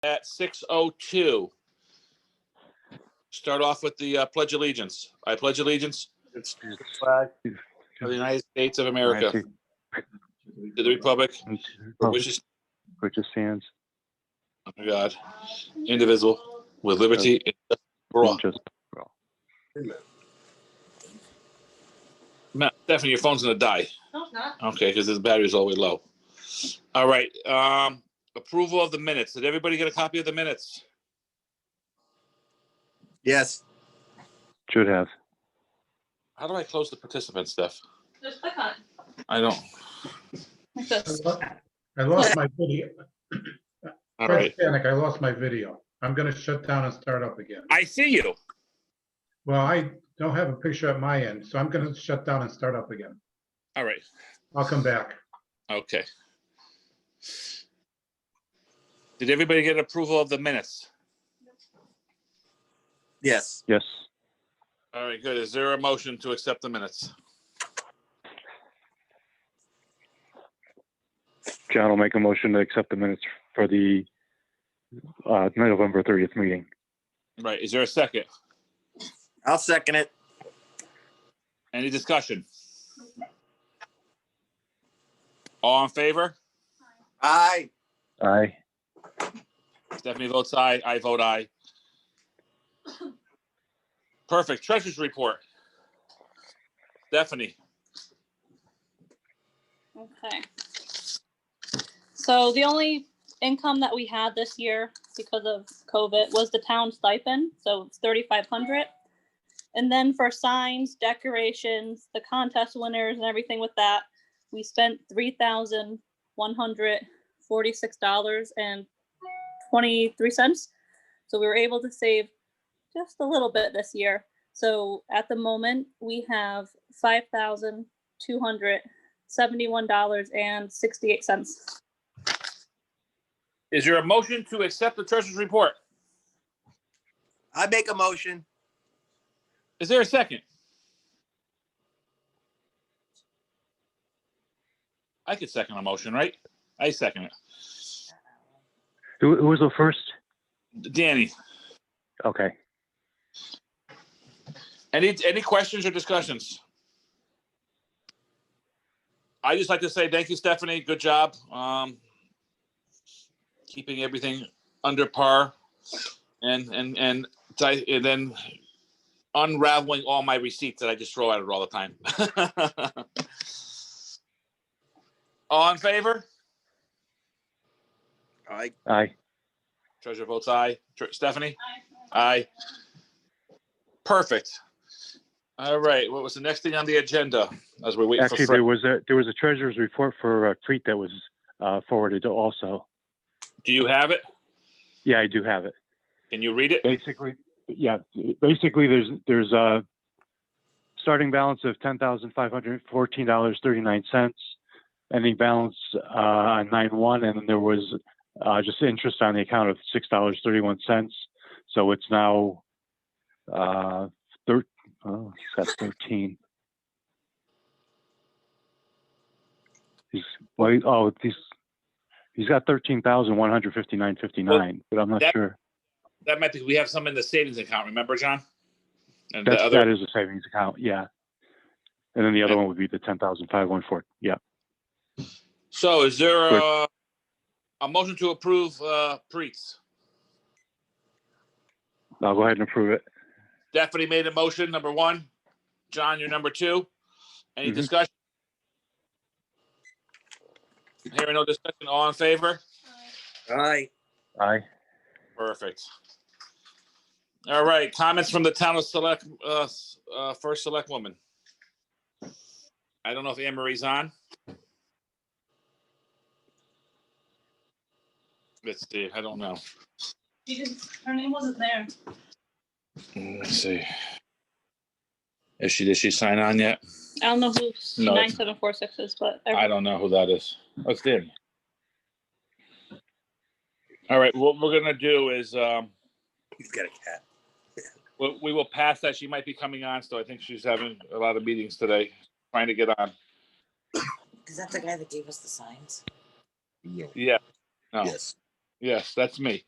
at 6:02. Start off with the Pledge of Allegiance. I pledge allegiance to the flag of the United States of America, to the republic for which Which stands under God, indivisible, with liberty and justice for all. just for all. Matt, Stephanie, your phone's gonna die. No, it's not. Okay, because the battery's all the way low. All right. Approval of the minutes. Did everybody get a copy of the minutes? Yes. Should have. How do I close the participant stuff? Just click on it. I don't. Like this. I lost my video. All right. Panic, I lost my video. I'm gonna shut down and start up again. I see you. Well, I don't have a picture at my end, so I'm gonna shut down and start up again. All right. I'll come back. Okay. Did everybody get approval of the minutes? Yes. Yes. All right, good. Is there a motion to accept the minutes? John will make a motion to accept the minutes for the November 30th meeting. Right. Is there a second? I'll second it. Any discussion? All in favor? Aye. Aye. Stephanie votes aye. I vote aye. Perfect. Treasurer's report. Stephanie. Okay. So the only income that we had this year because of COVID was the town stipend. So it's $3,500. And then for signs, decorations, the contest winners and everything with that, we spent $3,146.23. So we were able to save just a little bit this year. So at the moment, we have $5,271.68. Is there a motion to accept the treasurer's report? I make a motion. Is there a second? I could second a motion, right? I second it. Who was the first? Danny, Okay. any questions or discussions? I just like to say thank you, Stephanie. Good job. Keeping everything under par and then unraveling all my receipts that I just throw at her all the time. All in favor? Aye. Aye. Treasurer votes aye. Stephanie? Aye. Perfect. All right. What was the next thing on the agenda as we wait Actually, for there was a treasurer's report for Crete that was forwarded also. Do you have it? Yeah, I do have it. Can you read it? Basically, there's a starting balance of $10,514.39, ending balance on 9/1, and then there was just interest on the account of $6.31. So it's now he's got 13. He's got 13,159.59, but I'm not sure. That might be, we have some in the savings account. Remember, John? And That is a savings account, yeah. And then the other one would be the 10,514. Yeah. So is there a motion to approve Preets? I'll go ahead and approve it. Stephanie made a motion, number one. John, you're number two. Any discussion? Hearing no discussion, all in favor? Aye. Aye. Perfect. All right, comments from the town of first Selectwoman. I don't know if Anne Marie's on. Let's see, I don't know. Her name wasn't there. Let's see. Did she sign on yet? I don't know who No. 9746 is, but I don't know who that is. What's there? All right, what we're gonna do is You've got a cat. we will pass that. She might be coming on, so I think she's having a lot of meetings today, trying to get on. Is that the guy that gave us the signs? No. Yeah. No. Yes. Yes, that's me.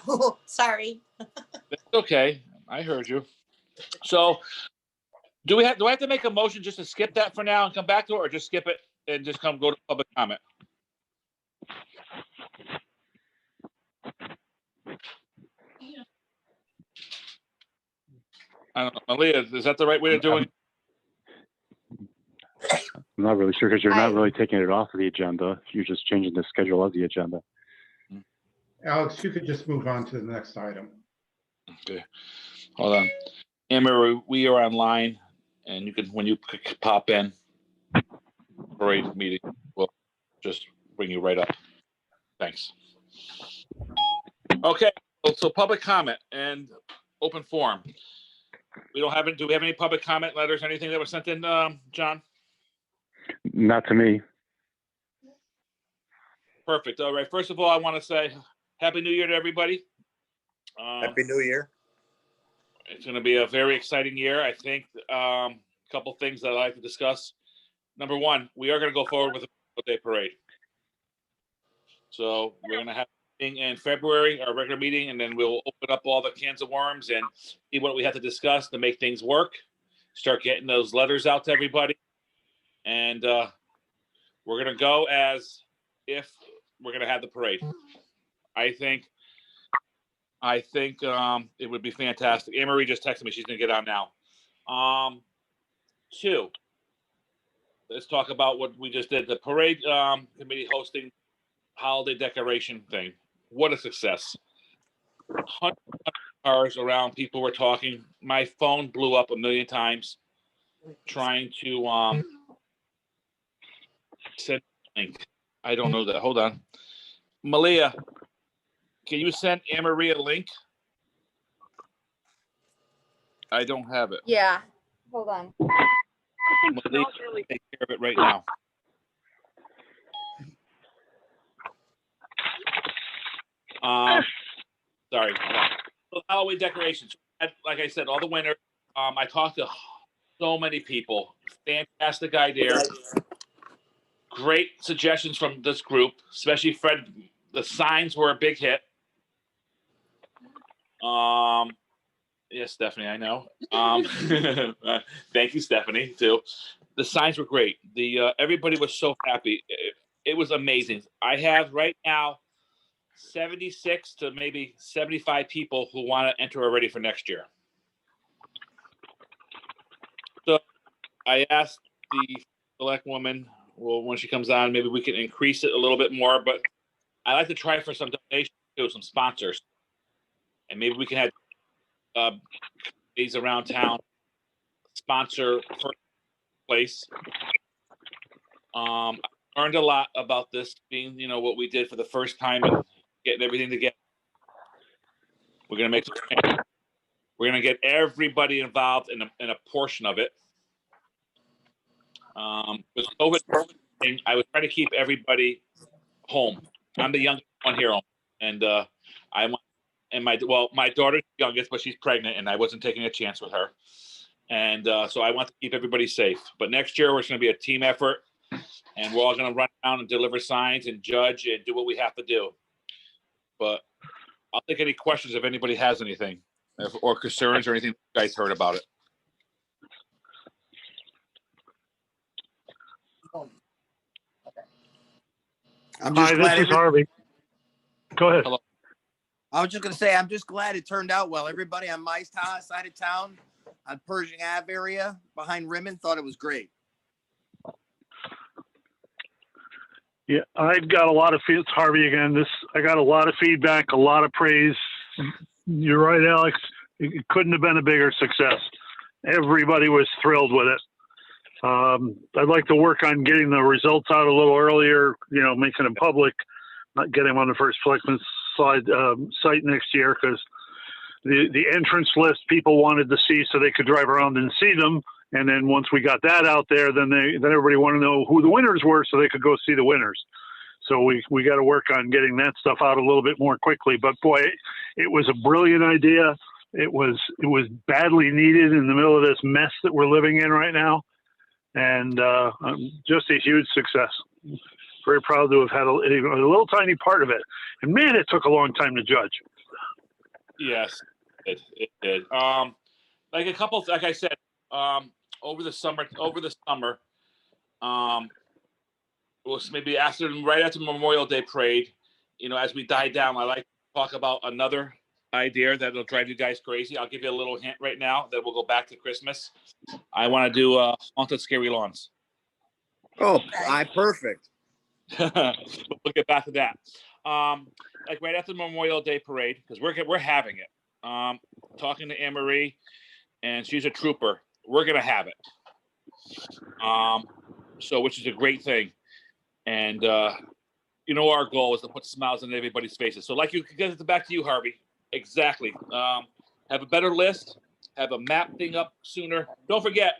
Oh, sorry. That's okay. I heard you. So do I have to make a motion just to skip that for now and come back to it, or just skip it and just go to public comment? I don't know. Malia, is that the right way of doing it? I'm not really sure because you're not I- really taking it off of the agenda. You're just changing the schedule of the agenda. Alex, you could just move on to the next item. Okay. Hold on. Amber, we are online, and you can, when you pop in, parade meeting, we'll just bring you right up. Thanks. Okay, so public comment and open forum. We don't have it. Do we have any public comment letters, anything that was sent in, John? Not to me. Perfect. All right. First of all, I want to say Happy New Year to everybody. Happy New Year. It's going to be a very exciting year. I think a couple things that I'd like to discuss. Number one, we are going to go forward with a Memorial Day parade. So we're going to have a meeting in February, our regular meeting, and then we'll open up all the cans of worms and see what we have to discuss to make things work. Start getting those letters out to everybody. And we're going to go as if we're going to have the parade. I think it would be fantastic. Anne Marie just texted me. She's going to get on now. Two, let's talk about what we just did. The parade committee hosting holiday decoration thing. What a success. 100 cars around. People were talking. My phone blew up 1,000,000 times trying to send a link. I don't know that. Hold on. Malia, can you send Anne Marie a link? I don't have it. Yeah. Hold on. Malia, take care of it right now. Sorry. So Halloween decorations. Like I said, all the winners. I talked to so many people. Fantastic idea. Great suggestions from this group, especially Fred. The signs were a big hit. Yes, Stephanie, I know. Thank you, Stephanie, too. The signs were great. Everybody was so happy. It was amazing. I have right now 76 to maybe 75 people who want to enter already for next year. So I asked the Selectwoman, well, when she comes on, maybe we can increase it a little bit more, but I like to try for some donations too, some sponsors. And maybe we can have these around town sponsor first place. I learned a lot about this being, what we did for the first time and getting everything together. We're going to get everybody involved in a portion of it. With COVID, I was trying to keep everybody home. I'm the youngest one here, and my daughter's the youngest, but she's pregnant, and I wasn't taking a chance with her. And so I want to keep everybody safe. But next year, it's going to be a team effort, and we're all going to run around and deliver signs and judge and do what we have to do. But I'll take any questions if anybody has anything or concerns or anything you guys heard about it. I'm just Hi, glad. this is Harvey. Go ahead. Hello. I was just gonna say, I'm just glad it turned out well. Everybody on my side of town, on Pershing Ave area behind Rimmon, thought it was great. Yeah, I got a lot of it's Harvey again. I got a lot of feedback, a lot of praise. You're right, Alex. It couldn't have been a bigger success. Everybody was thrilled with it. I'd like to work on getting the results out a little earlier, making them public, not getting them on the first selectman's site next year, because the entrance list people wanted to see so they could drive around and see them. And then once we got that out there, then everybody wanted to know who the winners were so they could go see the winners. So we got to work on getting that stuff out a little bit more quickly. But boy, it was a brilliant idea. It was badly needed in the middle of this mess that we're living in right now. And just a huge success. Very proud to have had a little tiny part of it. And man, it took a long time to judge. Yes, it did. Like a couple, like I said, over the summer, it was maybe right after Memorial Day parade. You know, as we die down, I like to talk about another idea that'll drive you guys crazy. I'll give you a little hint right now that we'll go back to Christmas. I want to do haunted scary lawns. Oh, perfect. We'll get back to that. Like right after the Memorial Day parade, because we're having it. Talking to Anne-Marie, and she's a trooper. We're gonna have it. So which is a great thing. And you know, our goal is to put smiles on everybody's faces. So like you get it back to you, Harvey. Exactly. Have a better list, have a map thing up sooner. Don't forget,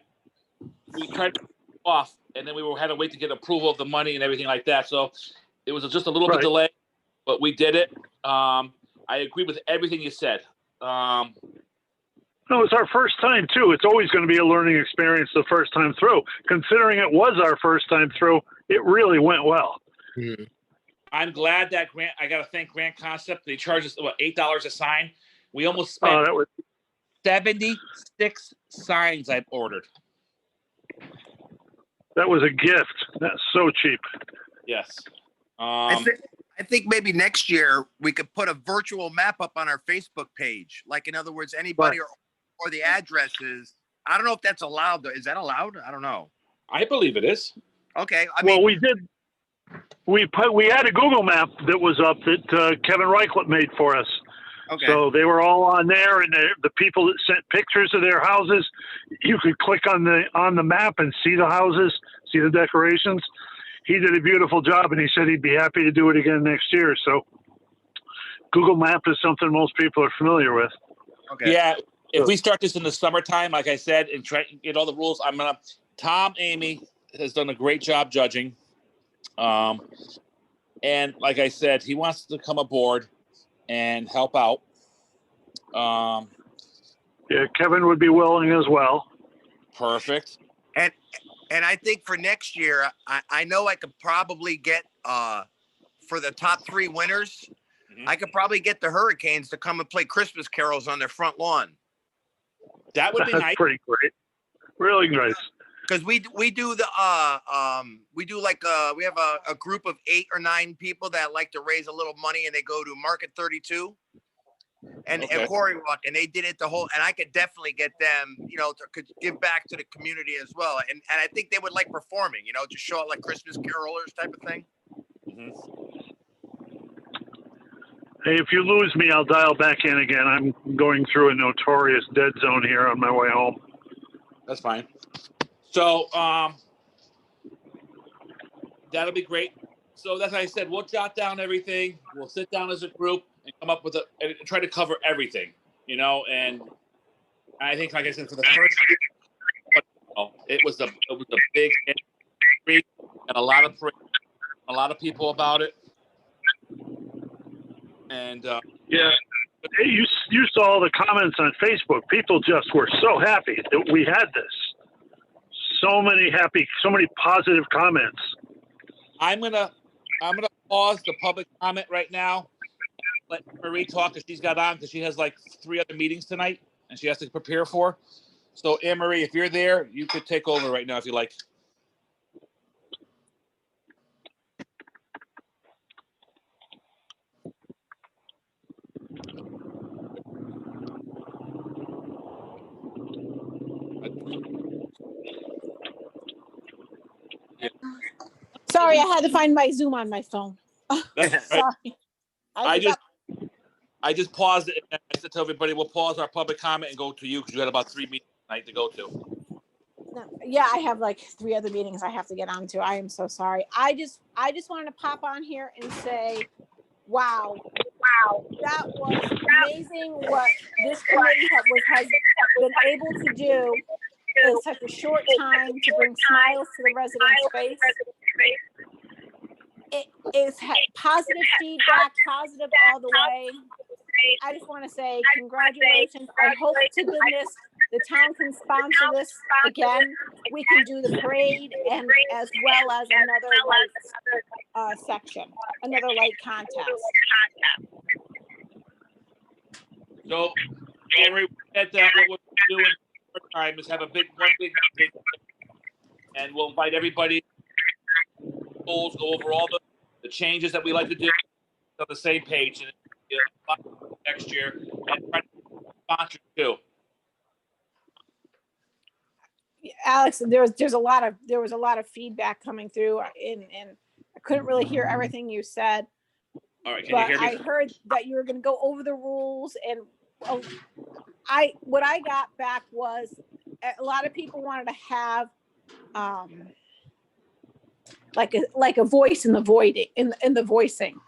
we tried to off, and then we had to wait to get approval of the money and everything like that. So it was just a little bit delayed, but we did it. I agree with everything you said. No, it's our first time too. It's always going to be a learning experience the first time through. Considering it was our first time through, it really went well. Mm-hmm. I'm glad that I got to thank Grant Concept. They charged us $8 a sign. We almost spent 76 signs I've ordered. That was a gift. That's so cheap. Yes. I think maybe next year we could put a virtual map up on our Facebook page. Like, in other words, anybody or the addresses. I don't know if that's allowed. Is that allowed? I don't know. I believe it is. Okay. We did. We had a Google map that was up that Kevin Reichlet made for us. Okay. So they were all on there, and the people that sent pictures of their houses, you could click on the map and see the houses, see the decorations. He did a beautiful job, and he said he'd be happy to do it again next year. So Google Map is something most people are familiar with. Okay. Yeah. If we start this in the summertime, like I said, and try to get all the rules, Tom Amy has done a great job judging. And like I said, he wants to come aboard and help out. Yeah, Kevin would be willing as well. Perfect. And I think for next year, I know I could probably get for the top 3 winners, I could probably get the Hurricanes to come and play Christmas carols on their front lawn. That would be That's nice. pretty great. Really nice. Because we do the we have a group of 8 or 9 people that like to raise a little money, and they go to Market 32 and Quarry Walk, and they did it and I could definitely get them, could give back to the community as well. And I think they would like performing, just show it like Christmas carolers type of thing. Mm-hmm. Hey, if you lose me, I'll dial back in again. I'm going through a notorious dead zone here on my way home. That's fine. So that'll be great. So that's how I said, we'll jot down everything. We'll sit down as a group and come up with and try to cover everything, and I think, like I said, for the first year, it was a big hit, and a lot of people about it. And yeah, you saw the comments on Facebook. People just were so happy that we had this. So many positive comments. I'm gonna pause the public comment right now. Let Marie talk, because she's got on, because she has like 3 other meetings tonight and she has to prepare for. So Anne-Marie, if you're there, you could take over right now if you like. Sorry, I had to find my Zoom on my phone. That's Sorry. right. I just paused it, and I said to everybody, we'll pause our public comment and go to you, because you had about 3 meetings tonight to go to. No, yeah, I have like 3 other meetings I have to get on to. I am so sorry. I just wanted to pop on here and say, wow, that was amazing what this committee has been able to do in such a short time to bring smiles to the residents' face. It is positive feedback, positive all the way. I just want to say congratulations. I hope to goodness the town can sponsor this again. We can do the parade and as well as another light section, another light contest. So, Emery, what we'll do in short time is have one big meeting, and we'll invite everybody. Goals, go over all the changes that we like to do on the same page, and next year, and try to sponsor too. Alex, there was a lot of feedback coming through, and I couldn't really hear everything you said. All right, can But you hear me? I heard that you were going to go over the rules, and what I got back was a lot of people wanted to have like a voice in the voiding in the voicing,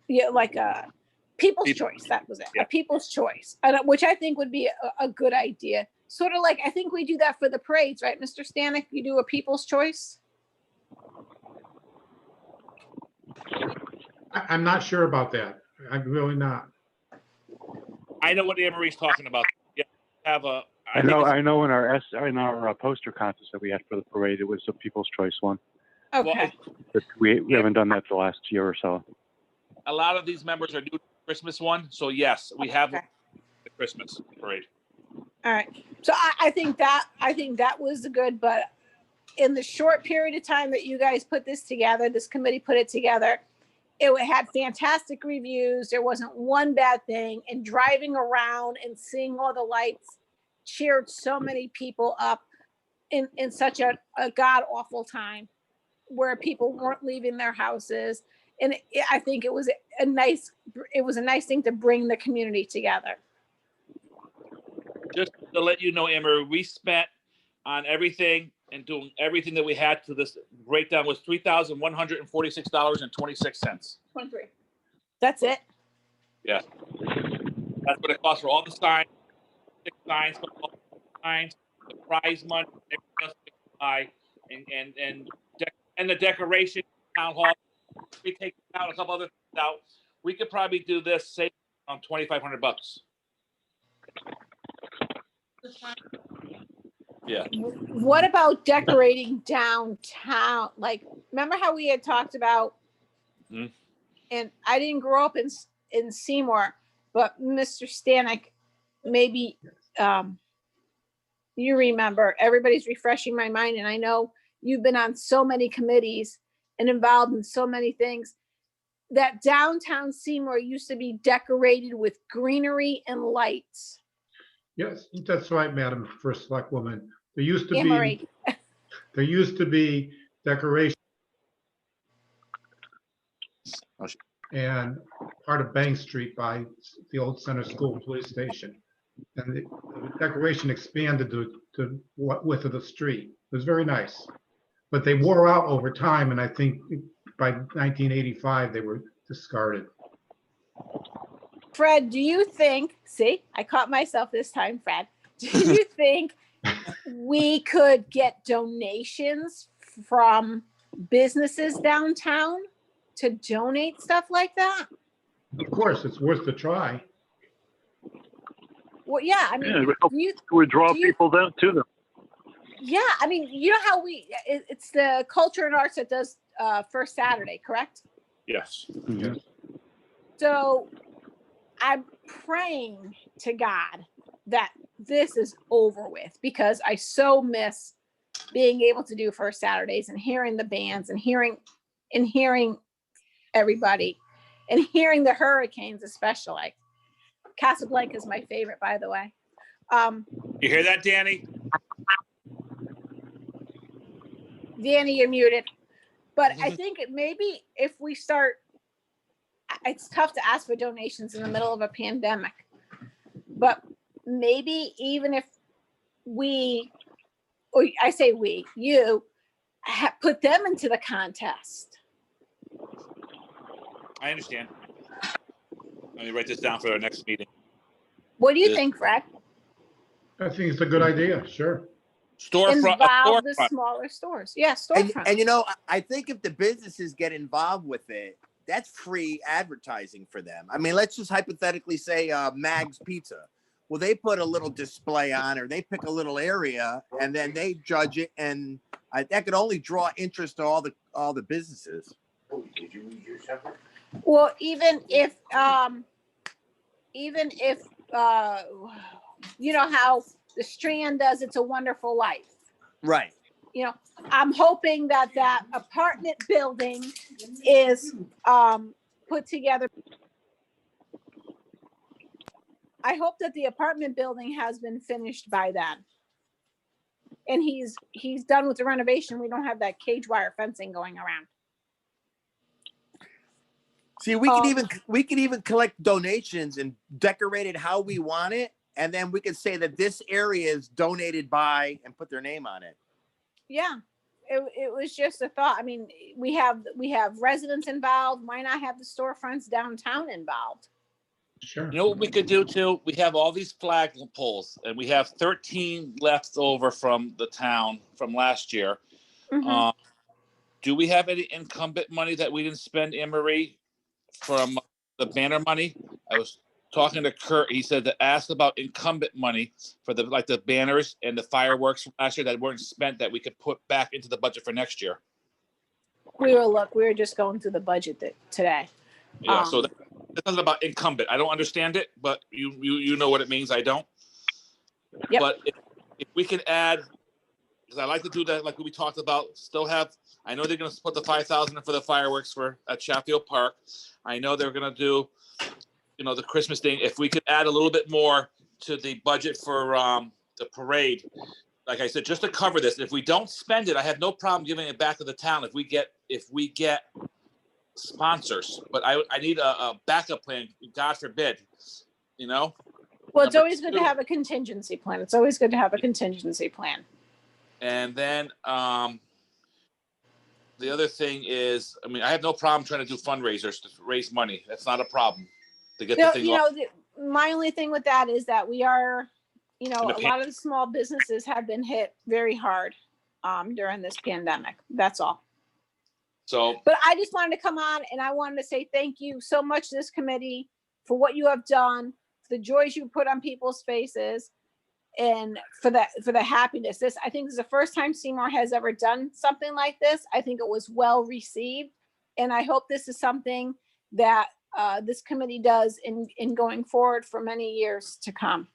yeah, like a people's choice. That was it, yeah. A people's choice, which I think would be a good idea. Sort of like I think we do that for the parades, right, Mr. Stanek? You do a people's choice. I'm not sure about that. I'm really not. I know what Emery's talking about. Yeah, have a. I know in our poster contest that we had for the parade, it was a People's Choice one. Okay. But we haven't done that the last year or so. A lot of these members are new to the Christmas one, so yes, we have the Christmas parade. All right. So I think that was good, but in the short period of time that you guys put this together, this committee put it together, it had fantastic reviews. There wasn't one bad thing, and driving around and seeing all the lights cheered so many people up in such a god awful time where people weren't leaving their houses. And I think it was a nice thing to bring the community together. Just to let you know, Emery, we spent on everything and doing everything that we had to this breakdown was $3,146.26. 23. That's it. Yeah, that's what it costs for all the signs, 6 signs, the prize money, everything else we buy, and the decoration, town hall. We take out a couple other things out. We could probably do this, save on $2,500. Yeah. What about decorating downtown? Like, remember how we had talked about, and I didn't grow up in Seymour, but Mr. Stanek, maybe you remember. Everybody's refreshing my mind, and I know you've been on so many committees and involved in so many things. That downtown Seymour used to be decorated with greenery and lights. Yes, that's right, Madam First Selectwoman. There used to Emery. be decoration and part of Bank Street by the old Center School Police Station. And the decoration expanded to what width of the street. It was very nice. But they wore out over time, and I think by 1985 they were discarded. Fred, do you think, see, I caught myself this time, Fred. Do you think we could get donations from businesses downtown to donate stuff like that? Of course, it's worth the try. Well, yeah, I mean, we draw people down to them. Yeah, I mean, you know how it's the Culture and Arts that does First Saturday, correct? Yes. Yes. So I'm praying to God that this is over with, because I so miss being able to do First Saturdays and hearing the bands and hearing everybody and hearing the Hurricanes, especially. Casablanca is my favorite, by the way. You hear that, Danny? Danny, you're muted. But I think maybe if we start, it's tough to ask for donations in the middle of a pandemic, but maybe even if you put them into the contest. I understand. Let me write this down for our next meeting. What do you think, Fred? I think it's a good idea, sure. Storefront. Involve the smaller stores. Yeah, storefront. And you know, I think if the businesses get involved with it, that's free advertising for them. I mean, let's just hypothetically say Mag's Pizza Well, they put a little display on, or they pick a little area, and then they judge it, and that could only draw interest to all the businesses. Well, even if you know how the Strand does It's a Wonderful Life. Right. You know, I'm hoping that apartment building is put together. I hope that the apartment building has been finished by then. And he's done with the renovation. We don't have that cage wire fencing going around. See, we could even collect donations and decorate it how we want it, and then we could say that this area is donated by, and put their name on it. Yeah, it was just a thought. I mean, we have residents involved. Why not have the storefronts downtown involved? Sure. You know what we could do too? We have all these flag poles, and we have 13 left over from the town from last year. Mhm. Do we have any incumbent money that we didn't spend, Anne Marie, from the banner money? I was talking to Kurt. He said to ask about incumbent money for the banners and the fireworks from last year that weren't spent that we could put back into the budget for next year. We were just going through the budget today. Yeah, so that's nothing about incumbent. I don't understand it, but you know what it means. I don't. Yep. But if we could add, because I like to do that, like we talked about. Still have. I know they're going to put the 5,000 for the fireworks at Chatfield Park. I know they're going to do, the Christmas thing. If we could add a little bit more to the budget for the parade, like I said, just to cover this. If we don't spend it, I have no problem giving it back to the town. If we get sponsors, but I need a backup plan. God forbid, Well, it's always good to have a contingency plan. It's always good to have a contingency plan. And then the other thing is, I mean, I have no problem trying to do fundraisers to raise money. That's not a problem to get the thing off. My only thing with that is that we are, a lot of the small businesses have been hit very hard during this pandemic. That's all. So, but I just wanted to come on and I wanted to say thank you so much to this committee for what you have done, for the joys you put on people's faces, and for the happiness. I think this is the first time Seymour has ever done something like this. I think it was well received, and I hope this is something that this committee does in going forward for many years to come.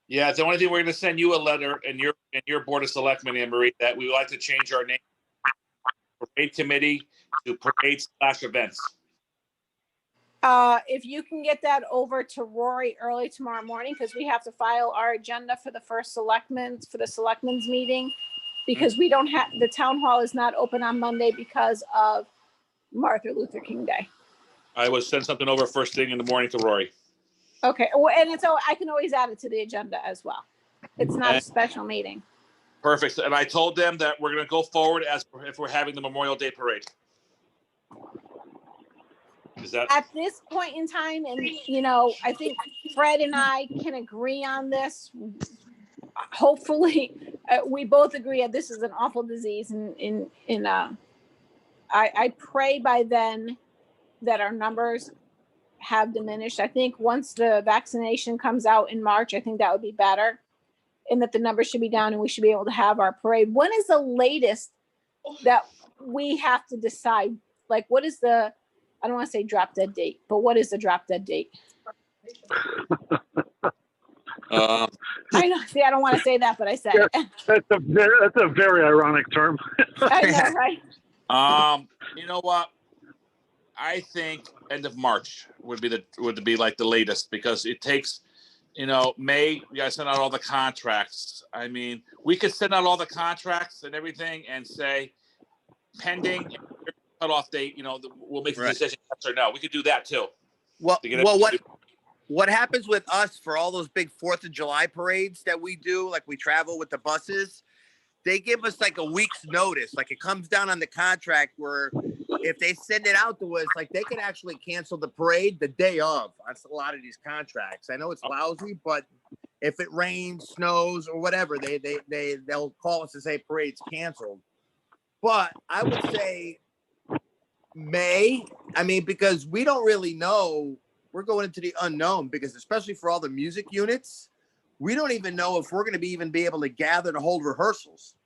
Yeah, it's the only thing we're going to send you a letter and your board of selectmen, Anne Marie, that we would like to change our name from Parade Committee to Parade/Events. If you can get that over to Rory early tomorrow morning, because we have to file our agenda for the selectmen's meeting, because we don't have, the town hall is not open on Monday because of Martin Luther King Day. I will send something over first thing in the morning to Rory. Okay, well, and I can always add it to the agenda as well. It's not a special meeting. Perfect. And I told them that we're going to go forward as if we're having the Memorial Day parade. Is that at this point in time? And I think Fred and I can agree on this. Hopefully, we both agree that this is an awful disease. I pray by then that our numbers have diminished. I think once the vaccination comes out in March, I think that would be better, and that the numbers should be down and we should be able to have our parade. When is the latest that we have to decide? Like, what is the, I don't want to say drop dead date, but what is the drop dead date? I know. See, I don't want to say that, but I said it. That's a very ironic term. I know, right? You know what? I think end of March would be like the latest, because it takes, May, we got to send out all the contracts. I mean, we could send out all the contracts and everything and say pending cutoff date, we'll make the decision yes or no. We could do that too. Well, what happens with us for all those big 4th of July parades that we do, like we travel with the buses, they give us like a week's notice. Like it comes down on the contract where if they send it out to us, like they could actually cancel the parade the day of. That's a lot of these contracts. I know it's lousy, but if it rains, snows, or whatever, they'll call us and say parade's canceled. But I would say May. I mean, because we don't really know we're going into the unknown, because especially for all the music units, we don't even know if we're going to even be able to gather to hold rehearsals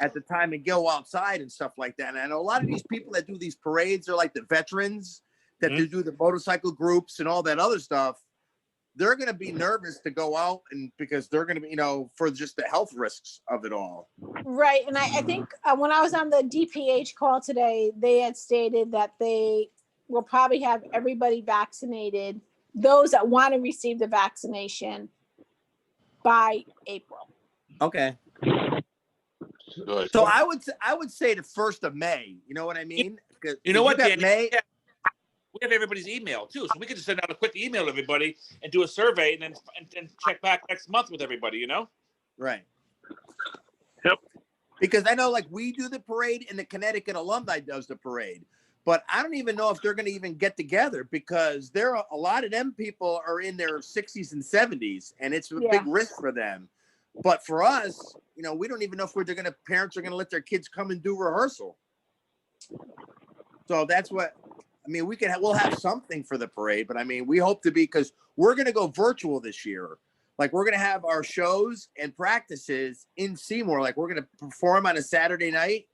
at the time and go outside and stuff like that. And I know a lot of these people that do these parades are like the veterans that Mm-hmm. do the motorcycle groups and all that other stuff. They're going to be nervous to go out, and because they're going to be, you know, for just the health risks of it all. Right. And I think when I was on the DPH call today, they had stated that they will probably have everybody vaccinated, those that want to receive the vaccination, by April. Okay. Good. So I would say the 1st of May. You know what I mean? You know what, Danny? May. We have everybody's email too, so we could just send out a quick email to everybody and do a survey, and then check back next month with everybody. You know? Right. Yep. Because I know, like, we do the parade and the Connecticut alumni does the parade, but I don't even know if they're going to even get together, because there are a lot of them people are in their 60s and 70s, and it's a big risk for them. But for us, you know, we don't even know if parents are going to let their kids come and do rehearsal. So that's what, I mean, we'll have something for the parade, but I mean, we hope to be, because we're going to go virtual this year. Like, we're going to have our shows and practices in Seymour. Like, we're going to perform on a Saturday night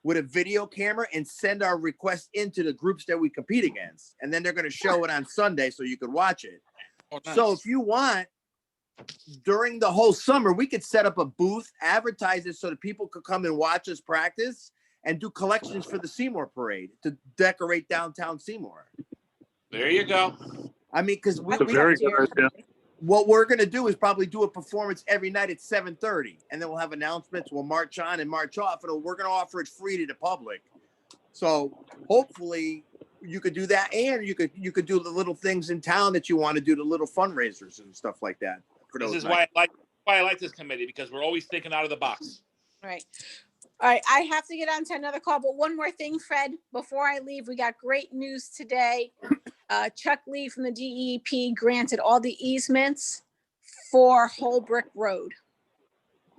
with a video camera and send our requests into the groups that we compete against. And then they're going to show it on Sunday so you could watch it. Oh, nice. So if you want, during the whole summer, we could set up a booth, advertise it so that people could come and watch us practice, and do collections for the Seymour parade to decorate downtown Seymour. There you go. I mean, because It's a very good idea. what we're going to do is probably do a performance every night at 7:30, and then we'll have announcements. We'll march on and march off, and we're going to offer it free to the public. So hopefully you could do that, and you could do the little things in town that you want to do, the little fundraisers and stuff like that. This is why I like this committee, because we're always thinking out of the box. Right. All right. I have to get on to another call, but one more thing, Fred, before I leave, we got great news today. Chuck Lee from the DEP granted all the easements for Holbrook Road.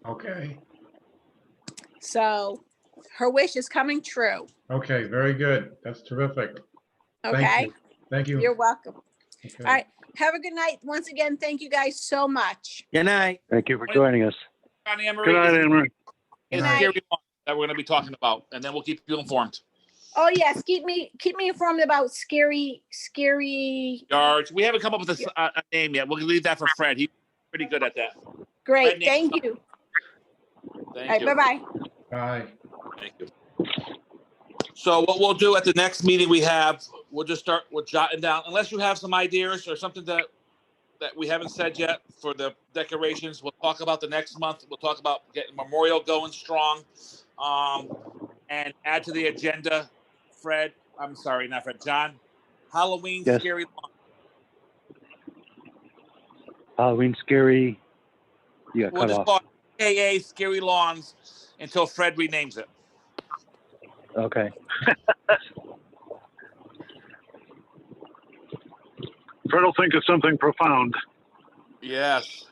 Okay. So her wish is coming true. Okay, very good. That's terrific. Okay. Thank you. You're welcome. Okay. All right. Have a good night. Once again, thank you guys so much. Good night. Thank you for joining us. Connie, Anne Marie, Good night, Anne Marie. it's Good scary one that we're going to be talking about, and then we'll keep you informed. Oh yes, keep me informed about scary. George, we haven't come up with a name yet. We'll leave that for Fred. He's pretty good at that. Great. Fred, Thank you. Thank All right. you. Bye-bye. Bye. Thank you. So what we'll do at the next meeting we'll just start with jotting down, unless you have some ideas or something that we haven't said yet for the decorations. We'll talk about the next month. We'll talk about getting Memorial going strong, and add to the agenda, John, Halloween Yes. Scary Lawn. Halloween scary. You got We'll cut just off. call it AA Scary Lawns until Fred renames it. Okay. Fred will think of something profound. Yes.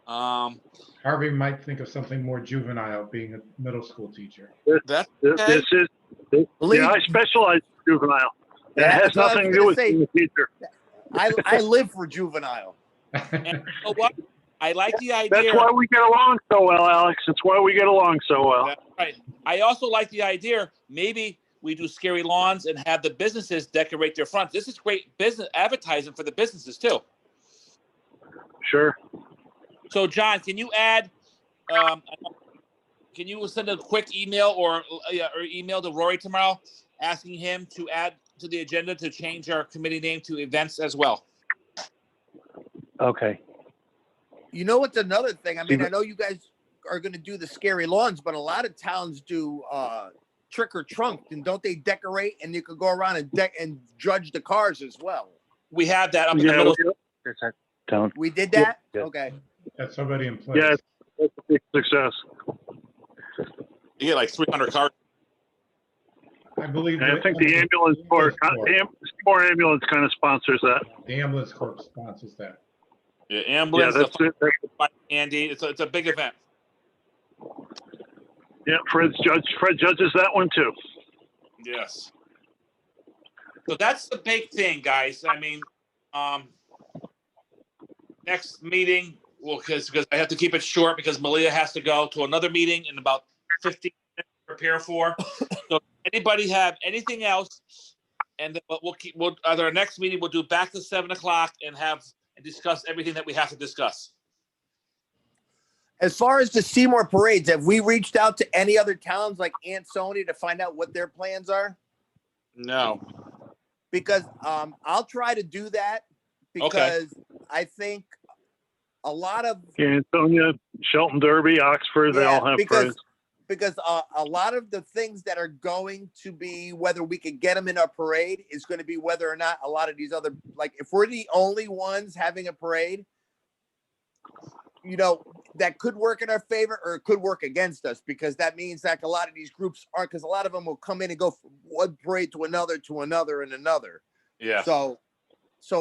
Harvey might think of something more juvenile, being a middle school teacher. That's This okay. is, yeah, I specialize in juvenile. And it has That's what I was nothing to do gonna with say. being a teacher. I live for juvenile. And you know what? I like the idea. That's why we get along so well, Alex. That's why we get along so well. That's right. I also like the idea. Maybe we do scary lawns and have the businesses decorate their fronts. This is great business advertising for the businesses too. Sure. So, John, can you add? Can you send a quick email or email to Rory tomorrow, asking him to add to the agenda to change our committee name to events as well? Okay. You know what's another thing? I mean, I know you guys are going to do the scary lawns, but a lot of towns do trick or trunk, and don't they decorate? And you could go around and judge the cars as well. We have that up in the middle. Don't. We did that. Yeah. Okay. That's somebody in place. Yeah, it's a big success. You get like 300 cars. I believe. And I think the ambulance corps, Seymour ambulance kind of sponsors that. The ambulance corps sponsors that. Yeah, ambulance. Yeah, that's it. Andy, it's a big event. Yeah, Fred judges that one too. Yes. So that's the big thing, guys. I mean, next meeting, well, because I have to keep it short because Malia has to go to another meeting in about 15 minutes to prepare for. So anybody have anything else? And but we'll at our next meeting, we'll do back to 7 o'clock and discuss everything that we have to discuss. As far as the Seymour parades, have we reached out to any other towns like Ansonia to find out what their plans are? No. Because I'll try to do that because I think a lot of Ansonia, Shelton Derby, Oxford, they all have parades. Because a lot of the things that are going to be whether we can get them in a parade is going to be whether or not a lot of these other, like if we're the only ones having a parade, you know, that could work in our favor or it could work against us, because that means that a lot of these groups aren't, because a lot of them will come in and go from one parade to another and another. Yeah. So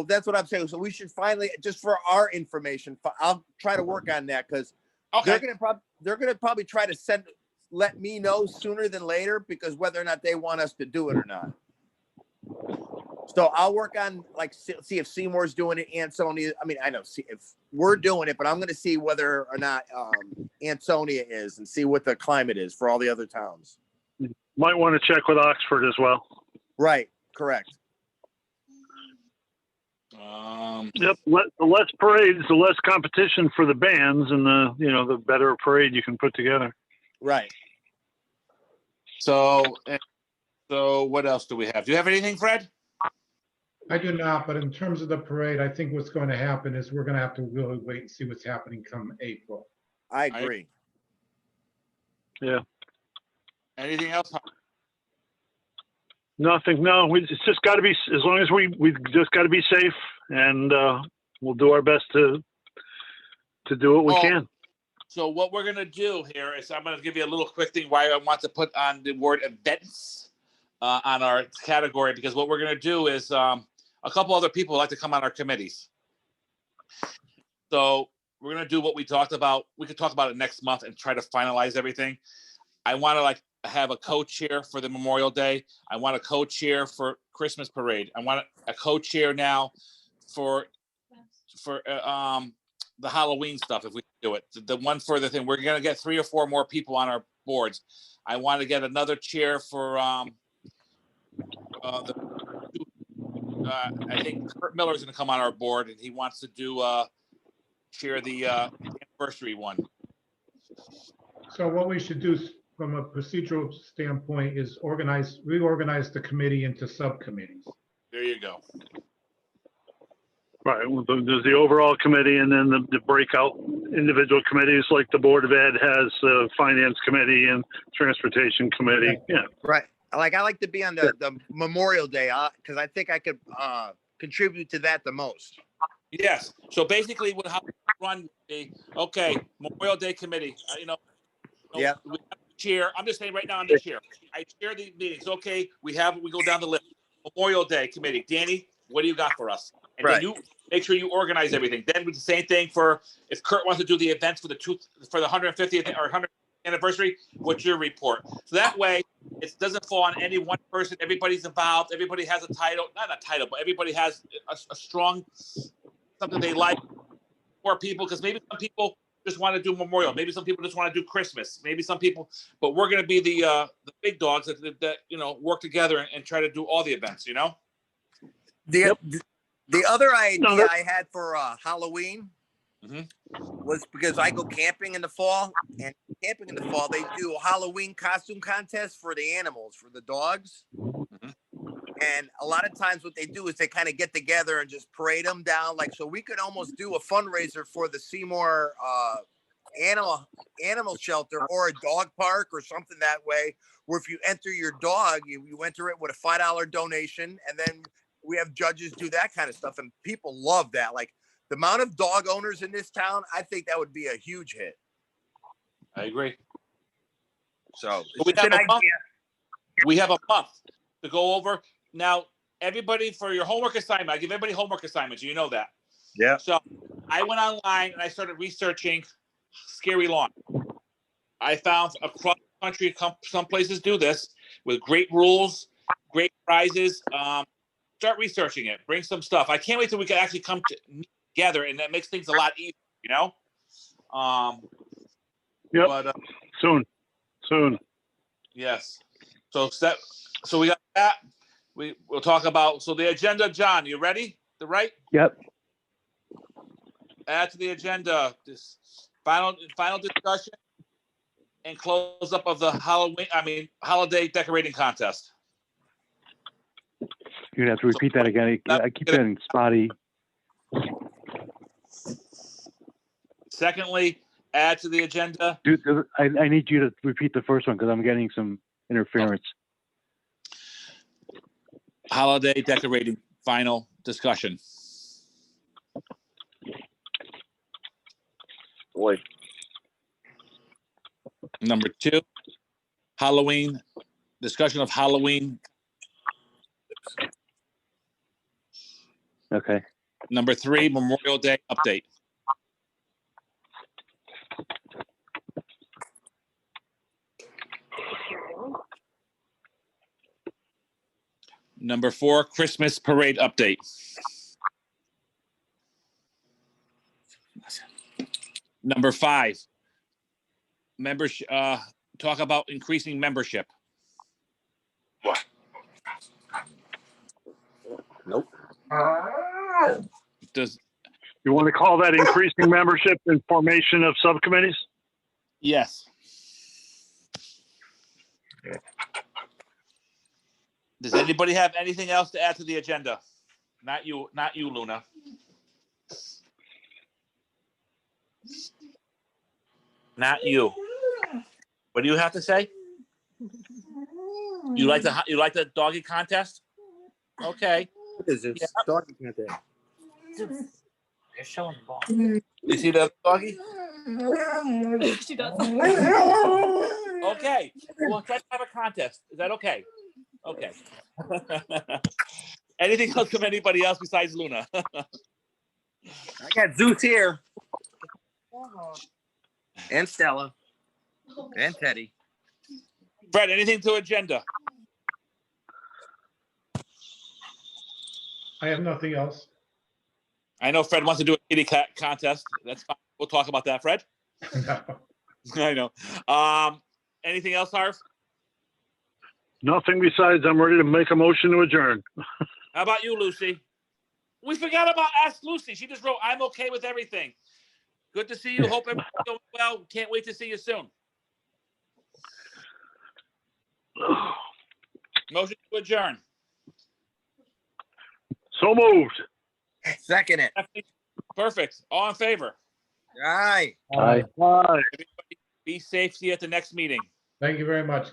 that's what I'm saying. So we should finally, just for our information, I'll try to work on that, because they're gonna probably try to let me know sooner than later, because whether or not they want us to do it or not. So I'll work on, like, see if Seymour's doing it, Ansonia. I mean, I know if we're doing it, but I'm going to see whether or not Ansonia is, and see what the climate is for all the other towns. Might want to check with Oxford as well. Right. Correct. Yep. The less parades, the less competition for the bands, and the better parade you can put together. Right. So what else do we have? Do you have anything, Fred? I do not, but in terms of the parade, I think what's going to happen is we're going to have to really wait and see what's happening come April. I agree. Yeah. Anything else? Nothing. No, it's just got to be, as long as we just got to be safe, and we'll do our best to do what we can. So what we're going to do here is I'm going to give you a little quick thing why I want to put on the word events on our category, because what we're going to do is a couple other people like to come on our committees. So we're going to do what we talked about. We could talk about it next month and try to finalize everything. I want to have a co-chair for the Memorial Day. I want a co-chair for Christmas parade. I want a co-chair now for the Halloween stuff, if we do it. The one further thing, we're going to get 3 or 4 more people on our boards. I want to get another chair for I think Kurt Miller's going to come on our board, and he wants to do chair the anniversary one. So what we should do from a procedural standpoint is reorganize the committee into subcommittees. There you go. Right. Well, there's the overall committee, and then the breakout individual committees, like the Board of Ed has a finance committee and transportation committee. Yeah. Right. Like, I like to be on the Memorial Day, because I think I could contribute to that the most. Yes. So basically, what how we run would be, okay, Memorial Day committee. Yeah. We have a chair. I'm just saying right now, I'm the chair. I chair the meetings. Okay, we go down the list. Memorial Day committee. Danny, what do you got for us? And then you make sure you organize everything. Then with the same thing for if Kurt wants to do the events for the 150th or 100th anniversary, what's your report? So that way, it doesn't fall on any one person. Everybody's involved. Everybody has a title, not a title, but everybody has a strong something they like. More people, because maybe some people just want to do Memorial. Maybe some people just want to do Christmas. Maybe some people, but we're going to be the big dogs that work together and try to do all the events. The other idea I had for Halloween was because I go camping in the fall, and camping in the fall, they do a Halloween costume contest for the animals, for the dogs. And a lot of times what they do is they kind of get together and just parade them down. Like, so we could almost do a fundraiser for the Seymour animal shelter or a dog park or something that way, where if you enter your dog, you enter it with a $5 donation, and then we have judges do that kind of stuff, and people love that. Like, the amount of dog owners in this town, I think that would be a huge hit. I agree. So we have a month to go over. Now, everybody, for your homework assignment, I give everybody homework assignments. You know that. Yeah. So I went online and I started researching scary lawn. I found across the country, some places do this with great rules, great prizes. start researching it. Bring some stuff. I can't wait till we can actually come together, and that makes things a lot easier. You know. Yep. But Soon. yes. So we got that. We'll talk about the agenda. John, you ready? Right? Yep. Add to the agenda this final discussion and close up of the holiday decorating contest. You're gonna have to repeat that again. I keep getting spotty. Secondly, add to the agenda. Dude, I need you to repeat the first one because I'm getting some interference. Holiday decorating final discussion. Boy. Number 2, Halloween discussion of Halloween. Okay. Number 3, Memorial Day update. Number 4, Christmas parade update. Number 5, membership. Talk about increasing membership. What? Nope. You want to call that increasing membership and formation of subcommittees? Yes. Does anybody have anything else to add to the agenda? Not you, Luna. Not you. What do you have to say? You like the doggy contest? Okay. What is this? Yeah. Doggy contest. They're showing the ball. You see the doggy? She does. Okay. Well, let's try to have a contest. Is that okay? Okay. Anything else from anybody else besides Luna? I got Zeus here. And Stella. And Teddy. Fred, anything to agenda? I have nothing else. I know Fred wants to do a kitty cat contest. That's fine. We'll talk about that, Fred. No. I know. Anything else, Harv? Nothing besides I'm ready to make a motion to adjourn. How about you, Lucy? We forgot about Ask Lucy. She just wrote, I'm okay with everything. Good to see you. Hope everything's going well. Can't wait to see you soon. Motion to adjourn. So moved. Second it. Perfect. All in favor. Aye. Aye. Bye. Be safe. See you at the next meeting. Thank you very much.